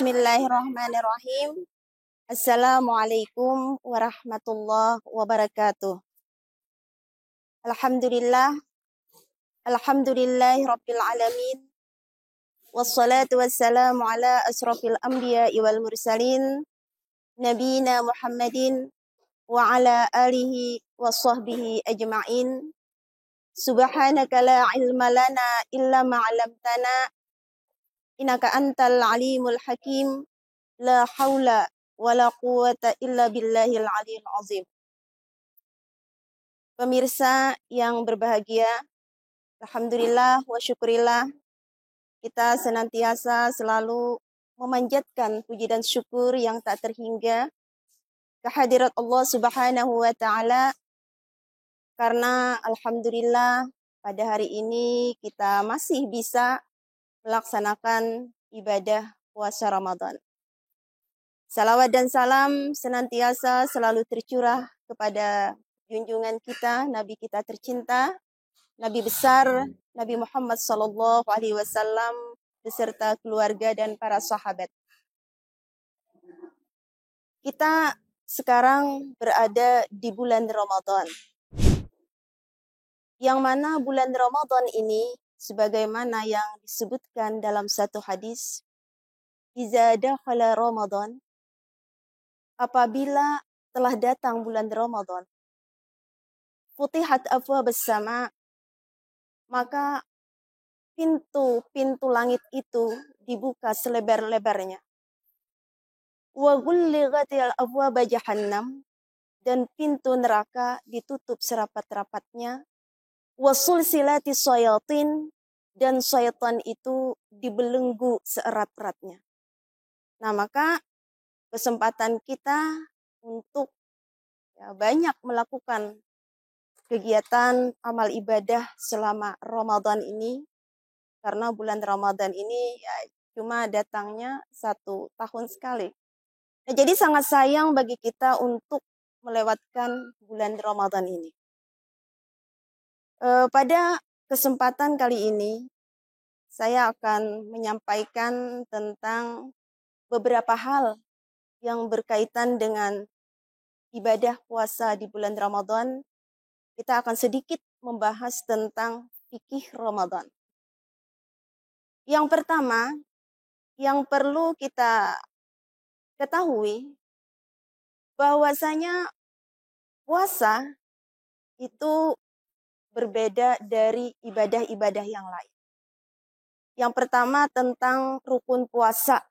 Bismillahirrahmanirrahim. Assalamualaikum warahmatullahi wabarakatuh. Alhamdulillah. Alhamdulillahi rabbil alamin. Wassalatu wassalamu ala asrafil anbiya'i wal mursalin. Nabiyina Muhammadin wa ala alihi wa sahbihi ajma'in. Subhanaka la ilma lana illa ma'alamtana. Innaka antal alimul hakim. La haula wa la quwata illa billahil aliyil azim. Pemirsa yang berbahagia, alhamdulillah wa syukurillah, kita senantiasa selalu memanjatkan puji dan syukur yang tak terhingga kehadirat Allah Subhanahu wa taala, karena alhamdulillah pada hari ini kita masih bisa melaksanakan ibadah puasa Ramadan. Salawat dan salam senantiasa selalu tercurah kepada junjungan kita, Nabi kita tercinta, Nabi besar, Nabi Muhammad SAW beserta keluarga dan para sahabat. Kita sekarang berada di bulan Ramadan, yang mana bulan Ramadan ini sebagaimana yang disebutkan dalam satu hadis, Iza dakhala Ramadan, apabila telah datang bulan Ramadan, futihat abwabus sama, maka pintu-pintu langit itu dibuka selebar-lebarnya. Wa ghullighatil abwaba jahannam, dan pintu neraka ditutup serapat-rapatnya. Wa sulsilatis syayatin, dan syaitan itu dibelenggu seerat-eratnya. Nah, maka kesempatan kita untuk banyak melakukan kegiatan amal ibadah selama Ramadan ini, karena bulan Ramadan ini cuma datangnya 1 tahun sekali. Nah, jadi sangat sayang bagi kita untuk melewatkan bulan Ramadan ini. Pada kesempatan kali ini, saya akan menyampaikan tentang beberapa hal yang berkaitan dengan ibadah puasa di bulan Ramadan. Kita akan sedikit membahas tentang fikih Ramadan. Yang pertama, yang perlu kita ketahui, bahwasanya puasa itu berbeda dari ibadah-ibadah yang lain. Yang pertama tentang rukun puasa.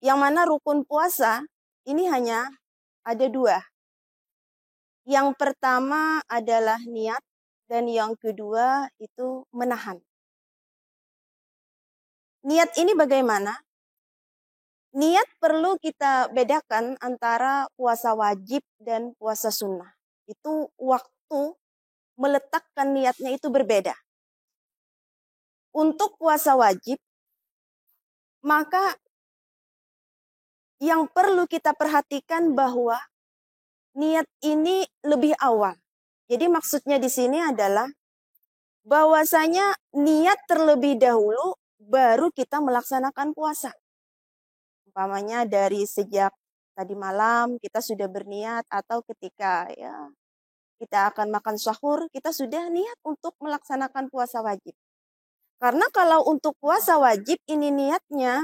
Yang mana rukun puasa ini hanya ada 2. Yang pertama adalah niat, dan yang kedua itu menahan. Niat ini bagaimana? Niat perlu kita bedakan antara puasa wajib dan puasa sunnah. Itu waktu meletakkan niatnya itu berbeda. Untuk puasa wajib, maka yang perlu kita perhatikan bahwa niat ini lebih awal. Jadi maksudnya di sini adalah bahwasanya niat terlebih dahulu baru kita melaksanakan puasa. Umpamanya dari sejak tadi malam kita sudah berniat, atau ketika kita akan makan sahur, kita sudah niat untuk melaksanakan puasa wajib. Karena kalau untuk puasa wajib ini niatnya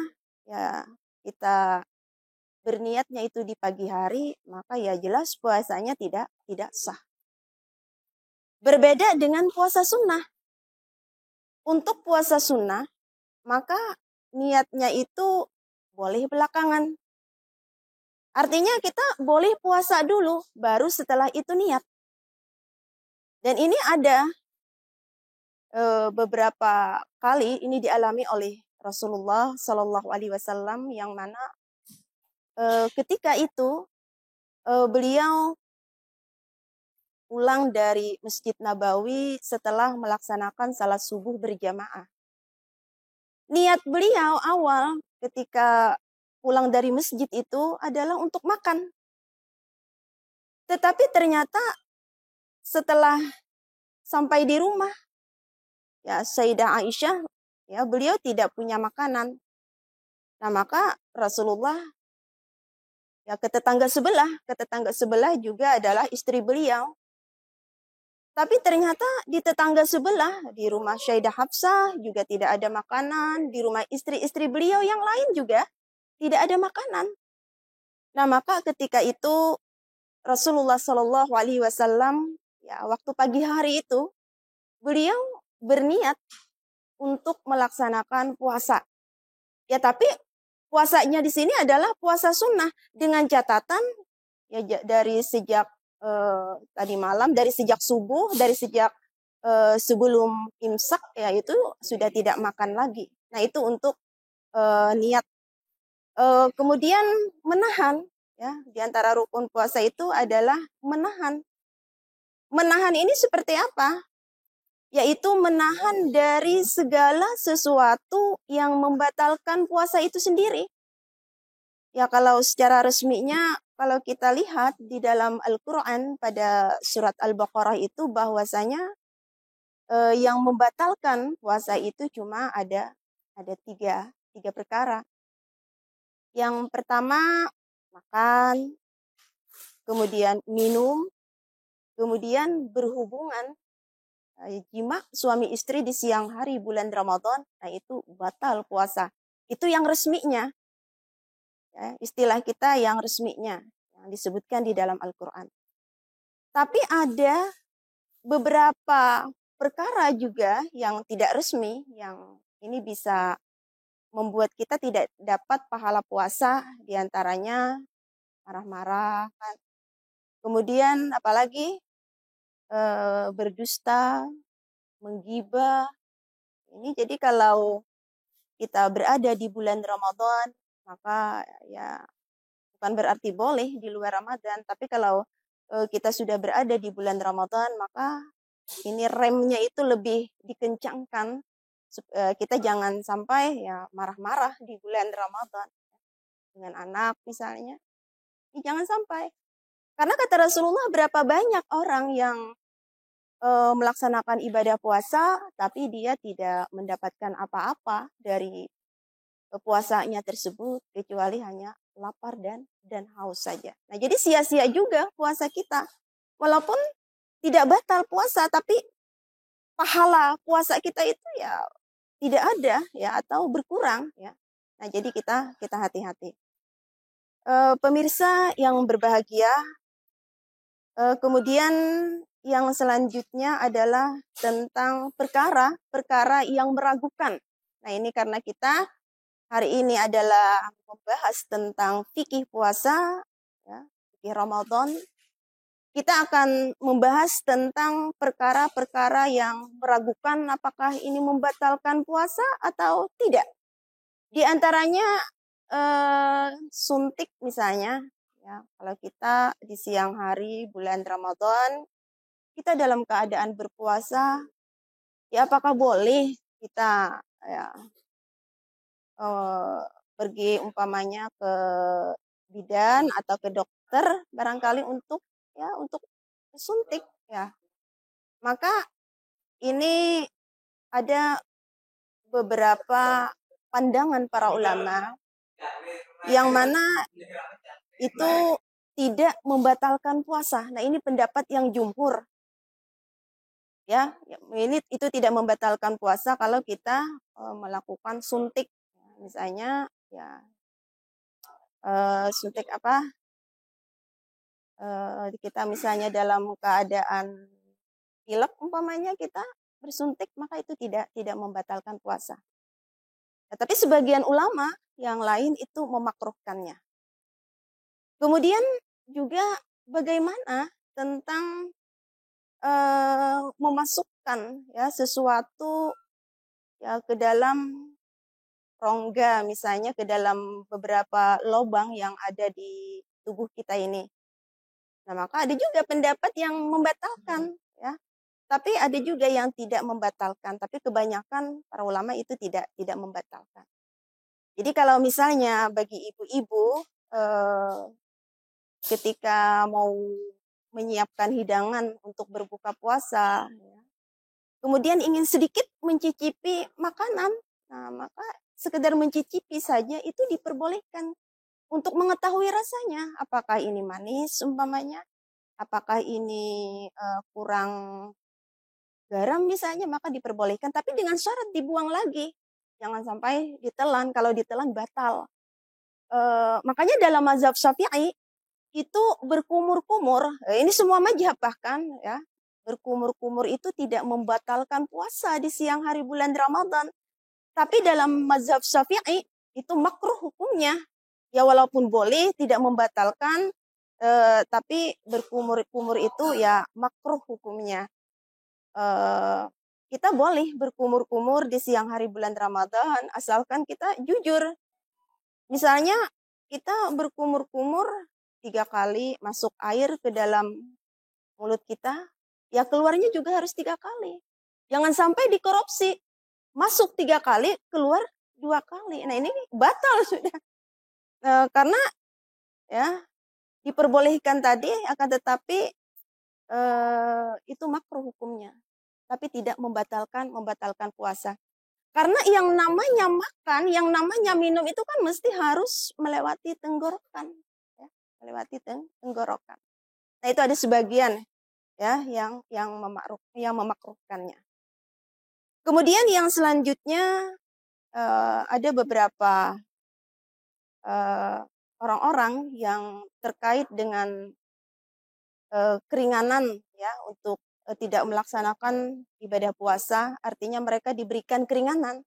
kita berniatnya itu di pagi hari, maka jelas puasanya tidak sah. Berbeda dengan puasa sunnah. Untuk puasa sunnah, maka niatnya itu boleh belakangan. Artinya kita boleh puasa dulu, baru setelah itu niat. Dan ini ada beberapa kali ini dialami oleh Rasulullah SAW, yang mana ketika itu beliau pulang dari Masjid Nabawi setelah melaksanakan salat subuh berjamaah. Niat beliau awal ketika pulang dari masjid itu adalah untuk makan. Tetapi ternyata setelah sampai di rumah, Sayyidah Aisyah, beliau tidak punya makanan. Nah, maka Rasulullah ya ke tetangga sebelah juga adalah istri beliau. Tapi ternyata di tetangga sebelah, di rumah Sayyidah Hafsah juga tidak ada makanan, di rumah istri-istri beliau yang lain juga tidak ada makanan. Nah, maka ketika itu Rasulullah Shallallahu Alaihi Wasallam ya waktu pagi hari itu beliau berniat untuk melaksanakan puasa. Ya, tapi puasanya di sini adalah puasa sunnah dengan catatan ya dari sejak tadi malam, dari sejak subuh, dari sejak sebelum imsak ya itu sudah tidak makan lagi. Nah, itu untuk niat. Kemudian menahan ya, di antara rukun puasa itu adalah menahan. Menahan ini seperti apa? Yaitu menahan dari segala sesuatu yang membatalkan puasa itu sendiri. Ya, kalau secara resminya, kalau kita lihat di dalam Al-Quran pada surat Al-Baqarah itu bahwasanya yang membatalkan puasa itu cuma ada tiga perkara. Yang pertama makan, kemudian minum, kemudian berhubungan jima suami istri di siang hari bulan Ramadan, nah itu batal puasa. Itu yang resminya. Ya, istilah kita yang resminya, yang disebutkan di dalam Al-Quran. Tapi ada beberapa perkara juga yang tidak resmi, yang ini bisa membuat kita tidak dapat pahala puasa, diantaranya marah-marah, kemudian apalagi berdusta, menggibah. Ini jadi kalau kita berada di bulan Ramadan, maka ya bukan berarti boleh di luar Ramadan, tapi kalau kita sudah berada di bulan Ramadan, maka ini remnya itu lebih dikencangkan. Kita jangan sampai ya marah-marah di bulan Ramadan dengan anak misalnya. Ini jangan sampai. Karena kata Rasulullah, berapa banyak orang yang melaksanakan ibadah puasa, tapi dia tidak mendapatkan apa-apa dari puasanya tersebut, kecuali hanya lapar dan haus saja. Nah, jadi sia-sia juga puasa kita. Walaupun tidak batal puasa, tapi pahala puasa kita itu ya tidak ada ya atau berkurang ya. Nah, jadi kita hati-hati. Pemirsa yang berbahagia, kemudian yang selanjutnya adalah tentang perkara yang meragukan. Nah, ini karena kita hari ini adalah membahas tentang fikih puasa, ya, fikih Ramadan. Kita akan membahas tentang perkara-perkara yang meragukan apakah ini membatalkan puasa atau tidak. Di antaranya suntik misalnya, ya, kalau kita di siang hari bulan Ramadan, kita dalam keadaan berpuasa, ya apakah boleh kita ya, pergi umpamanya ke bidan atau ke dokter barangkali untuk suntik ya. Maka ini ada beberapa pandangan para ulama yang mana itu tidak membatalkan puasa. Nah, ini pendapat yang jumhur. Ya, ini itu tidak membatalkan puasa kalau kita melakukan suntik. Misalnya ya suntik apa? Kita misalnya dalam keadaan pilek umpamanya kita bersuntik, maka itu tidak membatalkan puasa. Nah, tapi sebagian ulama yang lain itu memakruhkannya. Kemudian juga bagaimana tentang memasukkan ya sesuatu ya ke dalam rongga, misalnya ke dalam beberapa lubang yang ada di tubuh kita ini. Nah, maka ada juga pendapat yang membatalkan ya. Tapi ada juga yang tidak membatalkan, tapi kebanyakan para ulama itu tidak membatalkan. Jadi kalau misalnya bagi ibu-ibu ketika mau menyiapkan hidangan untuk berbuka puasa, ya, kemudian ingin sedikit mencicipi makanan, nah maka sekedar mencicipi saja itu diperbolehkan untuk mengetahui rasanya. Apakah ini manis umpamanya, apakah ini kurang garam misalnya, maka diperbolehkan. Tapi dengan syarat dibuang lagi. Jangan sampai ditelan, kalau ditelan batal. Makanya dalam mazhab Syafi'i itu berkumur-kumur, ini semua mazhab bahkan ya, berkumur-kumur itu tidak membatalkan puasa di siang hari bulan Ramadan. Tapi dalam mazhab Syafi'i itu makruh hukumnya. Ya walaupun boleh, tidak membatalkan, tapi berkumur-kumur itu ya makruh hukumnya. Kita boleh berkumur-kumur di siang hari bulan Ramadan, asalkan kita jujur. Misalnya kita berkumur-kumur 3 kali masuk air ke dalam mulut kita, ya keluarnya juga harus 3 kali. Jangan sampai dikorupsi. Masuk 3 kali, keluar 2 kali. Nah ini batal sudah. Karena ya diperbolehkan tadi, akan tetapi itu makruh hukumnya. Tapi tidak membatalkan puasa. Karena yang namanya makan, yang namanya minum itu kan mesti harus melewati tenggorokan. Ya, melewati tenggorokan. Nah itu ada sebagian ya yang memakruhkannya. Kemudian yang selanjutnya ada beberapa orang-orang yang terkait dengan keringanan ya untuk tidak melaksanakan ibadah puasa, artinya mereka diberikan keringanan.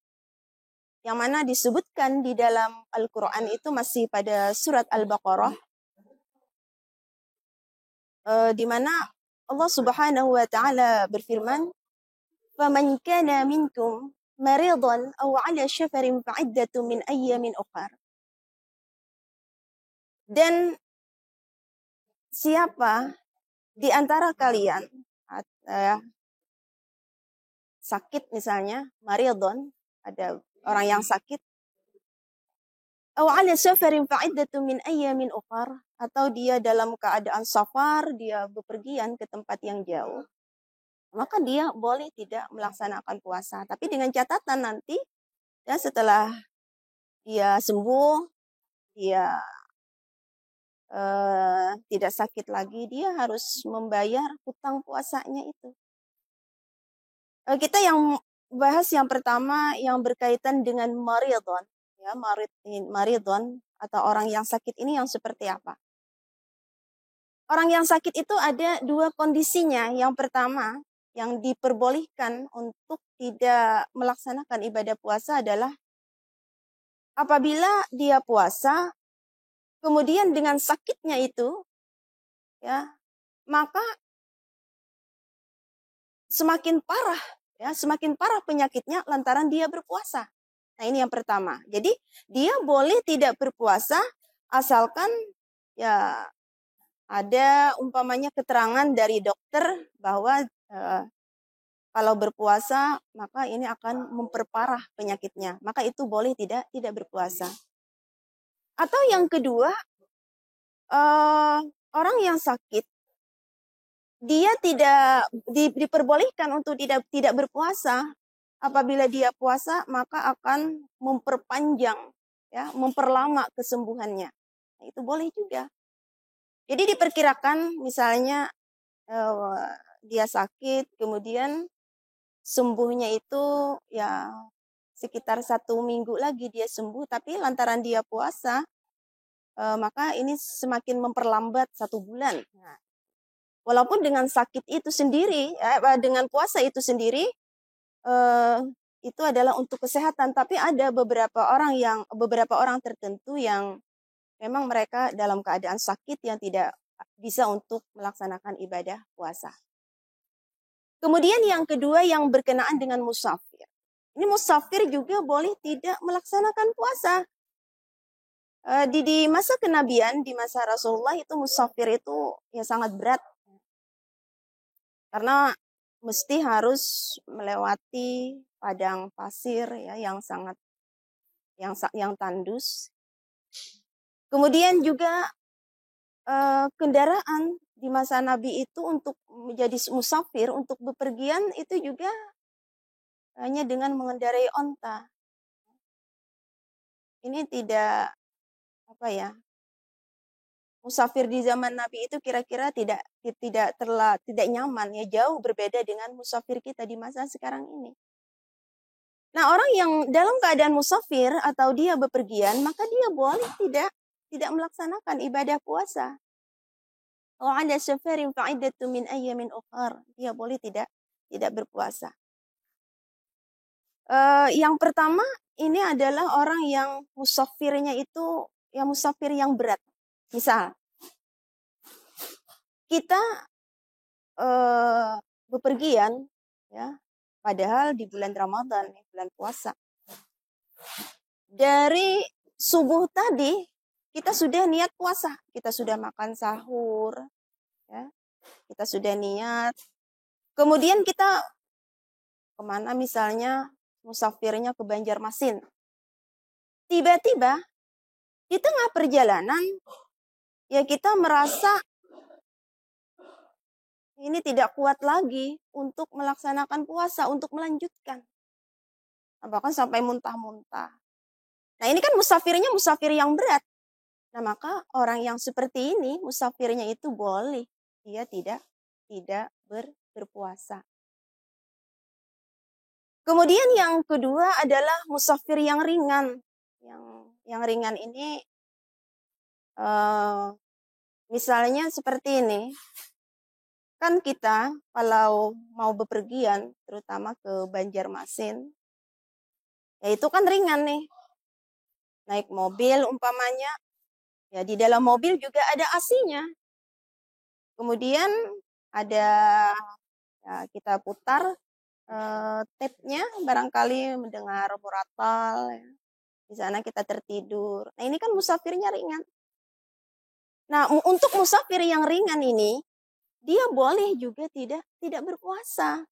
Yang mana disebutkan di dalam Al-Quran itu masih pada surat Al-Baqarah, di mana Allah Subhanahu wa Ta'ala berfirman, "Faman kana minkum maridan aw 'ala syafarin fa'iddatun min ayyamin ukhar." Dan siapa di antara kalian sakit misalnya, maridun, ada orang yang sakit, aw 'ala safarin fa'iddatun min ayyamin ukhar, atau dia dalam keadaan safar, dia bepergian ke tempat yang jauh, maka dia boleh tidak melaksanakan puasa. Tapi dengan catatan nanti ya setelah dia sembuh, dia tidak sakit lagi, dia harus membayar hutang puasanya itu. Kita yang bahas yang pertama yang berkaitan dengan maridun. Ya, maridun atau orang yang sakit ini yang seperti apa? Orang yang sakit itu ada 2 kondisinya. Yang pertama, yang diperbolehkan untuk tidak melaksanakan ibadah puasa adalah apabila dia puasa, kemudian dengan sakitnya itu, ya, maka semakin parah penyakitnya lantaran dia berpuasa. Nah ini yang pertama. Jadi dia boleh tidak berpuasa asalkan ya ada umpamanya keterangan dari dokter bahwa kalau berpuasa maka ini akan memperparah penyakitnya. Maka itu boleh tidak berpuasa. Atau yang kedua, orang yang sakit dia tidak diperbolehkan untuk tidak berpuasa. Apabila dia puasa maka akan memperpanjang ya, memperlama kesembuhannya. Nah, itu boleh juga. Jadi diperkirakan misalnya dia sakit kemudian sembuhnya itu ya sekitar 1 minggu lagi dia sembuh, tapi lantaran dia puasa maka ini semakin memperlambat 1 bulan. Nah, walaupun dengan sakit itu sendiri, dengan puasa itu sendiri, itu adalah untuk kesehatan. Tapi ada beberapa orang tertentu yang memang mereka dalam keadaan sakit yang tidak bisa untuk melaksanakan ibadah puasa. Kemudian yang kedua yang berkenaan dengan musafir. Ini musafir juga boleh tidak melaksanakan puasa. Di masa kenabian, di masa Rasulullah itu musafir itu ya sangat berat. Karena mesti harus melewati padang pasir ya yang tandus. Kemudian juga kendaraan di masa Nabi itu untuk menjadi musafir, untuk bepergian itu juga hanya dengan mengendarai onta. ini tidak apa ya, musafir di zaman Nabi itu kira-kira tidak nyaman ya, jauh berbeda dengan musafir kita di masa sekarang ini. Nah, orang yang dalam keadaan musafir atau dia bepergian, maka dia boleh tidak melaksanakan ibadah puasa. Wa 'ala safarin fa'iddatun min ayyamin ukhar. Dia boleh tidak berpuasa. Yang pertama ini adalah orang yang musafirnya itu yang musafir yang berat. Misal kita bepergian ya, padahal di bulan Ramadan, bulan puasa. Dari subuh tadi kita sudah niat puasa, kita sudah makan sahur, ya, kita sudah niat. Kemudian kita kemana misalnya musafirnya ke Banjarmasin. Tiba-tiba di tengah perjalanan ya kita merasa ini tidak kuat lagi untuk melaksanakan puasa, untuk melanjutkan. Bahkan sampai muntah-muntah. Nah ini kan musafirnya musafir yang berat. Nah maka orang yang seperti ini musafirnya itu boleh. Dia tidak berpuasa. Kemudian yang kedua adalah musafir yang ringan. Yang ringan ini misalnya seperti ini. Kan kita kalau mau bepergian terutama ke Banjarmasin, ya itu kan ringan nih. Naik mobil umpamanya, ya di dalam mobil juga ada AC-nya. Kemudian ada ya, kita putar tape-nya, barangkali mendengar muratal, ya. Di sana kita tertidur. Nah ini kan musafirnya ringan. Nah untuk musafir yang ringan ini, dia boleh juga tidak berpuasa.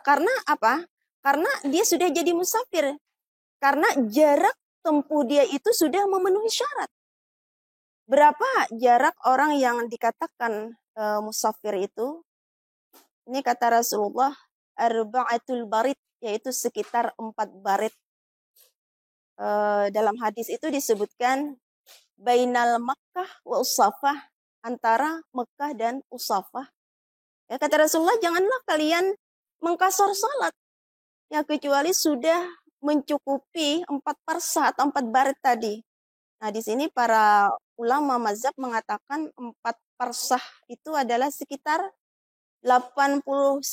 Karena apa? Karena dia sudah jadi musafir. Karena jarak tempuh dia itu sudah memenuhi syarat. Berapa jarak orang yang dikatakan musafir itu? Ini kata Rasulullah, arba'atul barid, yaitu sekitar 4 barid. Dalam hadis itu disebutkan bainal Makkah wa Usafah, antara Mekah dan Usafah. Ya, kata Rasulullah, janganlah kalian mengkasor salat. Ya, kecuali sudah mencukupi 4 parsah atau 4 barid tadi. Nah, di sini para ulama mazhab mengatakan 4 parsah itu adalah sekitar 89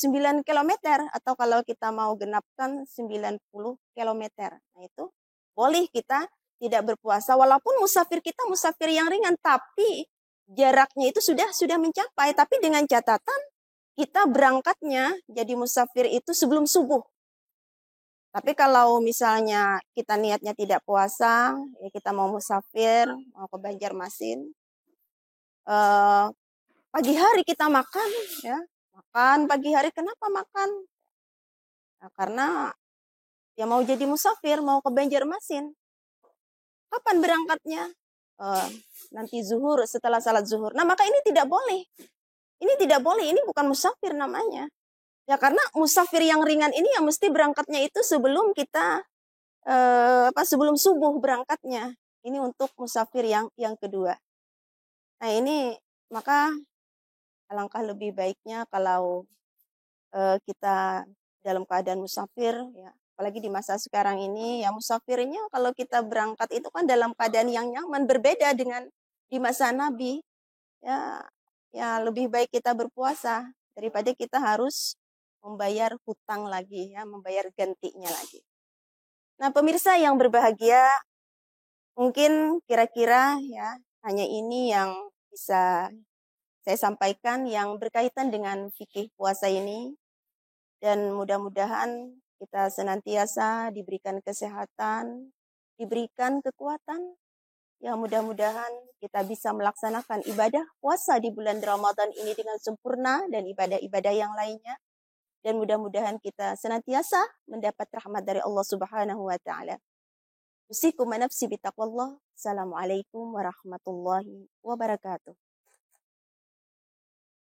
km. Atau kalau kita mau genapkan 90 km. Nah, itu boleh kita tidak berpuasa. Walaupun musafir kita musafir yang ringan. Tapi jaraknya itu sudah mencapai. Tapi dengan catatan kita berangkatnya jadi musafir itu sebelum subuh. Tapi kalau misalnya kita niatnya tidak puasa, ya kita mau musafir, mau ke Banjarmasin, pagi hari kita makan, ya makan pagi hari. Kenapa makan? Nah, karena ya mau jadi musafir, mau ke Banjarmasin. Kapan berangkatnya? Nanti zuhur, setelah salat zuhur. Nah maka ini tidak boleh. Ini tidak boleh, ini bukan musafir namanya. Ya karena musafir yang ringan ini ya mesti berangkatnya itu sebelum kita sebelum subuh berangkatnya. Ini untuk musafir yang kedua. Nah ini maka alangkah lebih baiknya kalau kita dalam keadaan musafir, ya apalagi di masa sekarang ini ya musafirnya kalau kita berangkat itu kan dalam keadaan yang nyaman, berbeda dengan di masa Nabi. Ya lebih baik kita berpuasa daripada kita harus membayar hutang lagi, ya membayar gantinya lagi. Nah pemirsa yang berbahagia, mungkin kira-kira ya hanya ini yang bisa saya sampaikan yang berkaitan dengan fikih puasa ini. Dan mudah-mudahan kita senantiasa diberikan kesehatan, diberikan kekuatan. Ya mudah-mudahan kita bisa melaksanakan ibadah puasa di bulan Ramadan ini dengan sempurna dan ibadah-ibadah yang lainnya. Dan mudah-mudahan kita senantiasa mendapat rahmat dari Allah Subhanahu wa taala. Usikum nafsi bitaqwallah. Assalamualaikum warahmatullahi wabarakatuh.